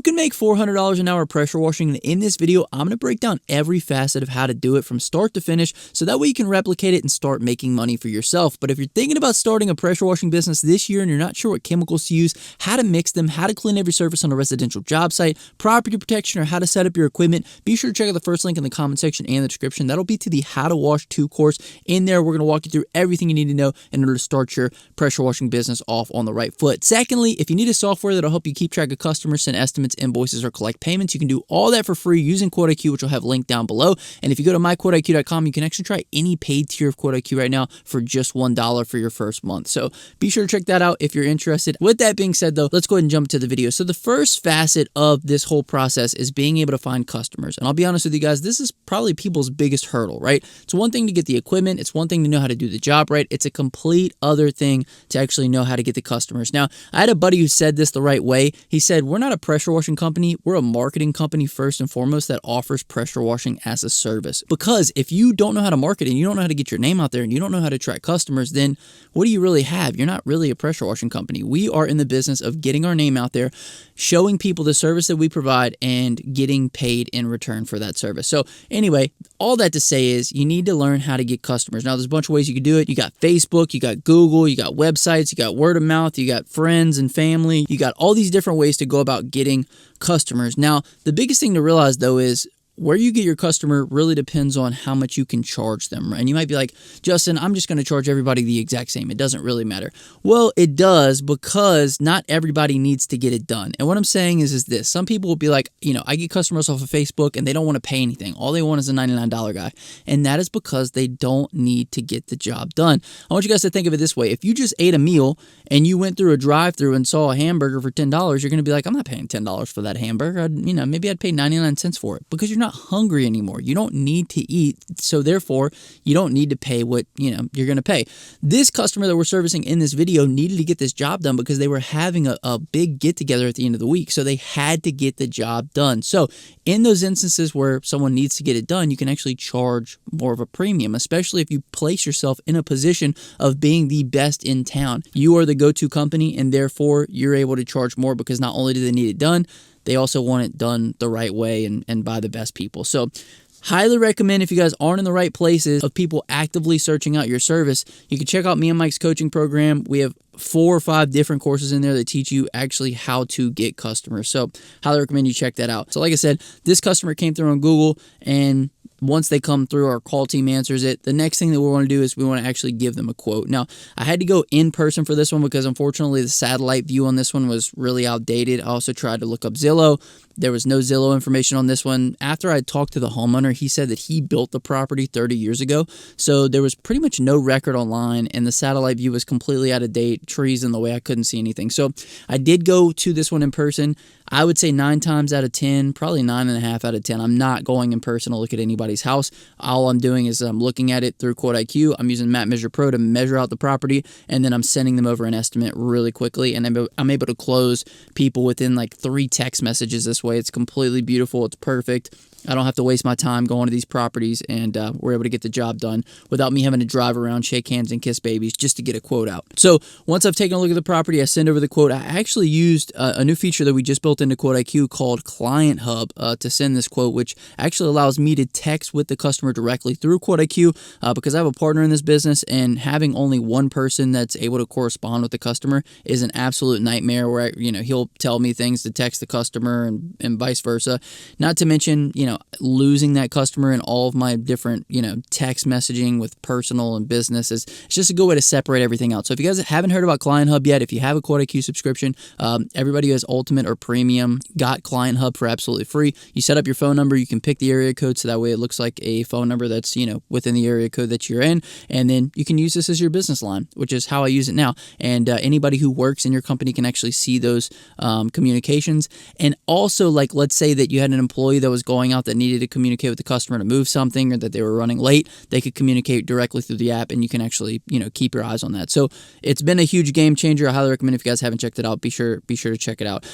You can make $400 an hour pressure washing, and in this video, I'm going to break down every facet of how to do it from start to finish, so that way you can replicate it and start making money for yourself. But if you're thinking about starting a pressure washing business this year and you're not sure what chemicals to use, how to mix them, how to clean every surface on a residential job site, property protection, or how to set up your equipment, be sure to check out the first link in the comment section and the description. That'll be to the How to Wash 2 course. In there, we're going to walk you through everything you need to know in order to start your pressure washing business off on the right foot. Secondly, if you need a software that'll help you keep track of customers, send estimates, invoices, or collect payments, you can do all that for free using QuoteIQ, which I'll have linked down below. And if you go to myquoteiq.com, you can actually try any paid tier of QuoteIQ right now for just $1 for your first month. So be sure to check that out if you're interested. With that being said, though, let's go ahead and jump to the video. So the first facet of this whole process is being able to find customers. And I'll be honest with you guys, this is probably people's biggest hurdle, right? It's one thing to get the equipment. It's one thing to know how to do the job right. It's a complete other thing to actually know how to get the customers. Now, I had a buddy who said this the right way. He said, we're not a pressure washing company. We're a marketing company first and foremost that offers pressure washing as a service. Because if you don't know how to market and you don't know how to get your name out there and you don't know how to attract customers, then what do you really have? You're not really a pressure washing company. We are in the business of getting our name out there, showing people the service that we provide, and getting paid in return for that service. So anyway, all that to say is you need to learn how to get customers. Now, there's a bunch of ways you can do it. You got Facebook, you got Google, you got websites, you got word of mouth, you got friends and family. You got all these different ways to go about getting customers. Now, the biggest thing to realize, though, is where you get your customer really depends on how much you can charge them. And you might be like, Justin, I'm just going to charge everybody the exact same. It doesn't really matter. Well, it does, because not everybody needs to get it done. And what I'm saying is this. Some people will be like, I get customers off of Facebook and they don't want to pay anything. All they want is a $99 guy. And that is because they don't need to get the job done. I want you guys to think of it this way. If you just ate a meal and you went through a drive-thru and saw a hamburger for $10, you're going to be like, I'm not paying $10 for that hamburger. Maybe I'd pay 99 cents for it, because you're not hungry anymore. You don't need to eat, so therefore you don't need to pay what you're going to pay. This customer that we're servicing in this video needed to get this job done because they were having a big get together at the end of the week, so they had to get the job done. So in those instances where someone needs to get it done, you can actually charge more of a premium, especially if you place yourself in a position of being the best in town. You are the go-to company, and therefore you're able to charge more, because not only do they need it done, they also want it done the right way and by the best people. So highly recommend, if you guys aren't in the right places of people actively searching out your service, you can check out me and Mike's coaching program. We have 4 or 5 different courses in there that teach you actually how to get customers. So highly recommend you check that out. So like I said, this customer came through on Google, and once they come through, our call team answers it. The next thing that we want to do is we want to actually give them a quote. Now, I had to go in person for this one because unfortunately the satellite view on this one was really outdated. I also tried to look up Zillow. There was no Zillow information on this one. After I talked to the homeowner, he said that he built the property 30 years ago. So there was pretty much no record online, and the satellite view was completely out of date, trees in the way, I couldn't see anything. So I did go to this one in person. I would say 9 times out of 10, probably 9.5 out of 10, I'm not going in person to look at anybody's house. All I'm doing is I'm looking at it through QuoteIQ. I'm using Map Measure Pro to measure out the property, and then I'm sending them over an estimate really quickly, and I'm able to close people within like 3 text messages this way. It's completely beautiful. It's perfect. I don't have to waste my time going to these properties, and we're able to get the job done without me having to drive around, shake hands, and kiss babies just to get a quote out. So once I've taken a look at the property, I send over the quote. I actually used a new feature that we just built into QuoteIQ called Client Hub to send this quote, which actually allows me to text with the customer directly through QuoteIQ because I have a partner in this business, and having only one person that's able to correspond with the customer is an absolute nightmare, where he'll tell me things to text the customer and vice versa. Not to mention, losing that customer in all of my different, text messaging with personal and business it's just a good way to separate everything out. So if you guys haven't heard about Client Hub yet, if you have a QuoteIQ subscription, everybody who has Ultimate or Premium got Client Hub for absolutely free. You set up your phone number, you can pick the area code, so that way it looks like a phone number that's, within the area code that you're in, and then you can use this as your business line, which is how I use it now. And anybody who works in your company can actually see those communications. And also, like, let's say that you had an employee that was going out out that needed to communicate with the customer to move something or that they were running late, they could communicate directly through the app, and you can actually, keep your eyes on that. So it's been a huge game changer. I highly recommend, if you guys haven't checked it out, be sure to check it out.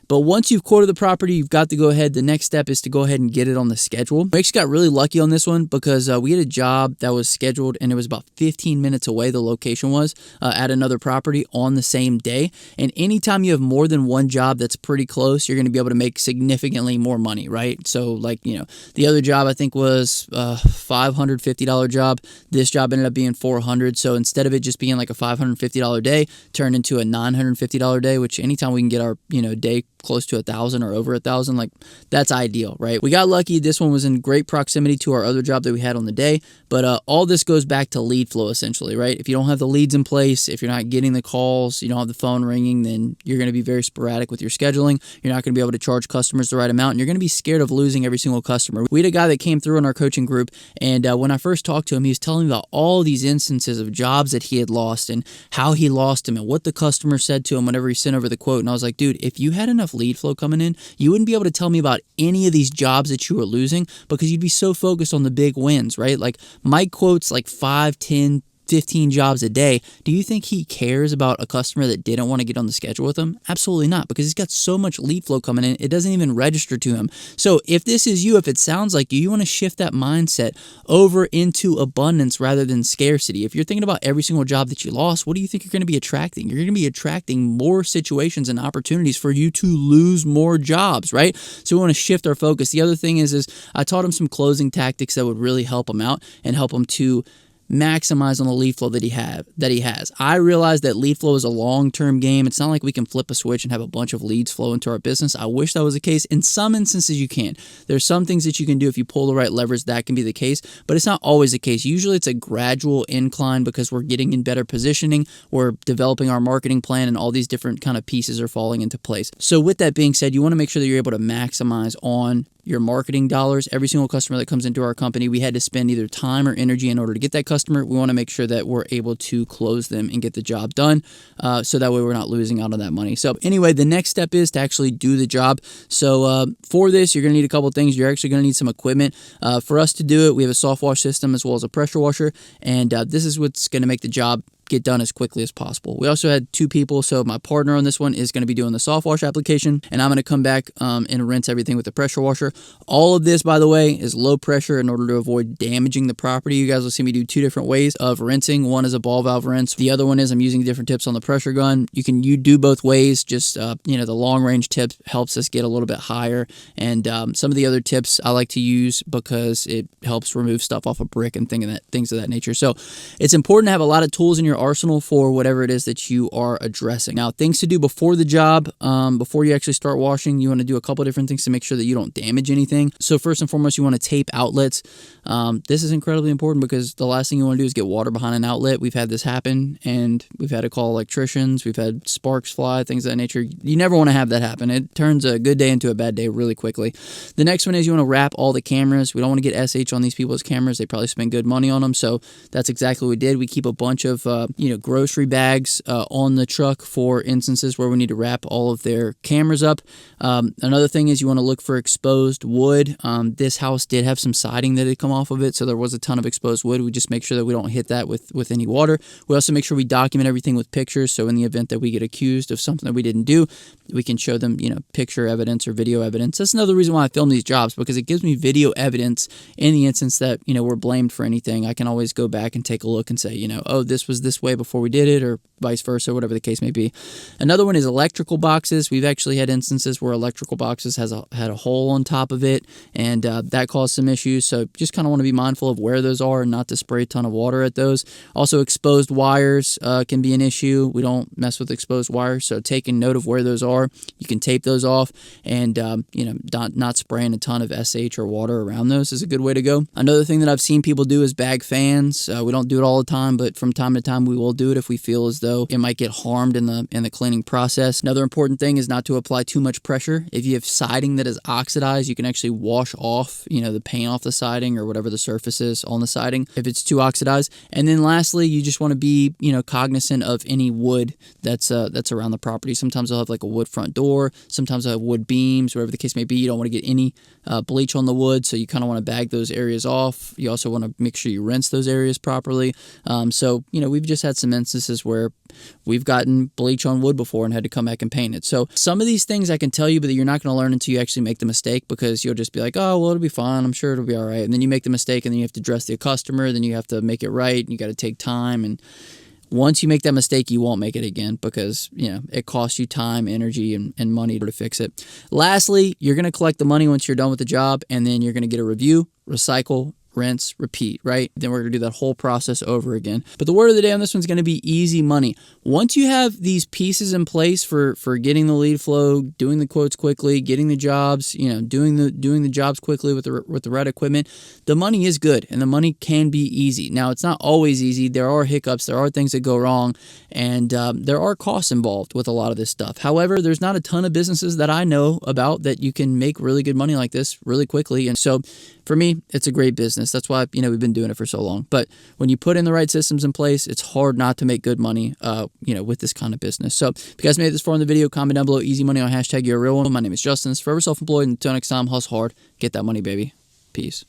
But once you've quoted the property, you've got to go ahead. The next step is to go ahead and get it on the schedule. We actually got really lucky on this one because we had a job that was scheduled, and it was about 15 minutes away, the location was, at another property on the same day. And anytime you have more than one job that's pretty close, you're going to be able to make significantly more money, right? So like, the other job I think was a $550 job. This job ended up being $400. So instead of it just being like a $550 day, turned into a $950 day, which anytime we can get our, day close to 1,000 or over 1,000, like that's ideal, right? We got lucky. This one was in great proximity to our other job that we had on the day, but all this goes back to lead flow essentially, right? If you don't have the leads in place, if you're not getting the calls, you don't have the phone ringing, then you're going to be very sporadic with your scheduling. You're not going to be able to charge customers the right amount, and you're going to be scared of losing every single customer. We had a guy that came through in our coaching group, and when I first talked to him, he was telling me about all these instances of jobs that he had lost and how he lost them and what the customer said to him whenever he sent over the quote. And I was like, dude, if you had enough lead flow coming in, you wouldn't be able to tell me about any of these jobs that you were losing because you'd be so focused on the big wins, right? Like Mike quotes like 5, 10, 15 jobs a day. Do you think he cares about a customer that didn't want to get on the schedule with him? Absolutely not, because he's got so much lead flow coming in, it doesn't even register to him. So if this is you, if it sounds like you want to shift that mindset over into abundance rather than scarcity. If you're thinking about every single job that you lost, what do you think you're going to be attracting? You're going to be attracting more situations and opportunities for you to lose more jobs, right? So we want to shift our focus. The other thing is I taught him some closing tactics that would really help him out and help him to maximize on the lead flow that he has. I realize that lead flow is a long-term game. It's not like we can flip a switch and have a bunch of leads flow into our business. I wish that was the case. In some instances you can. There's some things that you can do if you pull the right levers, that can be the case, but it's not always the case. Usually it's a gradual incline because we're getting in better positioning, we're developing our marketing plan, and all these different kind of pieces are falling into place. So with that being said, you want to make sure that you're able to maximize on your marketing dollars. Every single customer that comes into our company, we had to spend either time or energy in order to get that customer. We want to make sure that we're able to close them and get the job done, so that way we're not losing out on that money. So anyway, the next step is to actually do the job. So for this, you're going to need a couple of things. You're actually going to need some equipment. For us to do it, we have a soft wash system as well as a pressure washer, and this is what's going to make the job get done as quickly as possible. We also had 2 people, so my partner on this one is going to be doing the soft wash application, and I'm going to come back and rinse everything with the pressure washer. All of this, by the way, is low pressure in order to avoid damaging the property. You guys will see me do 2 different ways of rinsing. One is a ball valve rinse. The other one is I'm using different tips on the pressure gun. You do both ways. Just the long range tip helps us get a little bit higher, and some of the other tips I like to use because it helps remove stuff off a brick and things of that nature. So it's important to have a lot of tools in your arsenal for whatever it is that you are addressing. Now, things to do before the job, before you actually start washing, you want to do a couple different things to make sure that you don't damage anything. So first and foremost, you want to tape outlets. This is incredibly important because the last thing you want to do is get water behind an outlet. We've had this happen, and we've had to call electricians. We've had sparks fly, things of that nature. You never want to have that happen. It turns a good day into a bad day really quickly. The next one is you want to wrap all the cameras. We don't want to get SH on these people's cameras. They probably spend good money on them, so that's exactly what we did. We keep a bunch of grocery bags on the truck for instances where we need to wrap all of their cameras up. Another thing is you want to look for exposed wood. This house did have some siding that had come off of it, so there was a ton of exposed wood. We just make sure that we don't hit that with any water. We also make sure we document everything with pictures, so in the event that we get accused of something that we didn't do, we can show them, picture evidence or video evidence. That's another reason why I film these jobs, because it gives me video evidence in the instance that, we're blamed for anything. I can always go back and take a look and say, oh, this was this way before we did it, or vice versa, whatever the case may be. Another one is electrical boxes. We've actually had instances where electrical boxes had a hole on top of it, and that caused some issues. So just kind of want to be mindful of where those are and not to spray a ton of water at those. Also, exposed wires can be an issue. We don't mess with exposed wires, so taking note of where those are, you can tape those off, and not spraying a ton of SH or water around those is a good way to go. Another thing that I've seen people do is bag fans. We don't do it all the time, but from time to time we will do it if we feel as though it might get harmed in the cleaning process. Another important thing is not to apply too much pressure. If you have siding that is oxidized, you can actually wash off, the paint off the siding or whatever the surface is on the siding if it's too oxidized. And then lastly, you just want to be, cognizant of any wood that's around the property. Sometimes they'll have like a wood front door. Sometimes they'll have wood beams, whatever the case may be. You don't want to get any bleach on the wood, so you kind of want to bag those areas off. You also want to make sure you rinse those areas properly. So we've just had some instances where we've gotten bleach on wood before and had to come back and paint it. So some of these things I can tell you, but you're not going to learn until you actually make the mistake, because you'll just be like, oh, well, it'll be fine. I'm sure it'll be all right. And then you make the mistake, and then you have to address the customer. Then you have to make it right, and you got to take time. And once you make that mistake, you won't make it again, because, it costs you time, energy, and money to fix it. Lastly, you're going to collect the money once you're done with the job, and then you're going to get a review, recycle, rinse, repeat, right? Then we're going to do that whole process over again. But the word of the day on this one's going to be easy money. Once you have these pieces in place for getting the lead flow, doing the quotes quickly, getting the jobs, doing the jobs quickly with the right equipment, the money is good and the money can be easy. Now, it's not always easy. There are hiccups, there are things that go wrong, and there are costs involved with a lot of this stuff. However, there's not a ton of businesses that I know about that you can make really good money like this really quickly. And so for me, it's a great business. That's why, we've been doing it for so long. But when you put in the right systems in place, it's hard not to make good money, with this kind of business. So if you guys made it this far in the video, comment down below easy money on hashtag you're a real one. My name is Justin. It's Forever Self-Employed. Until next time, hustle hard. Get that money, baby. Peace.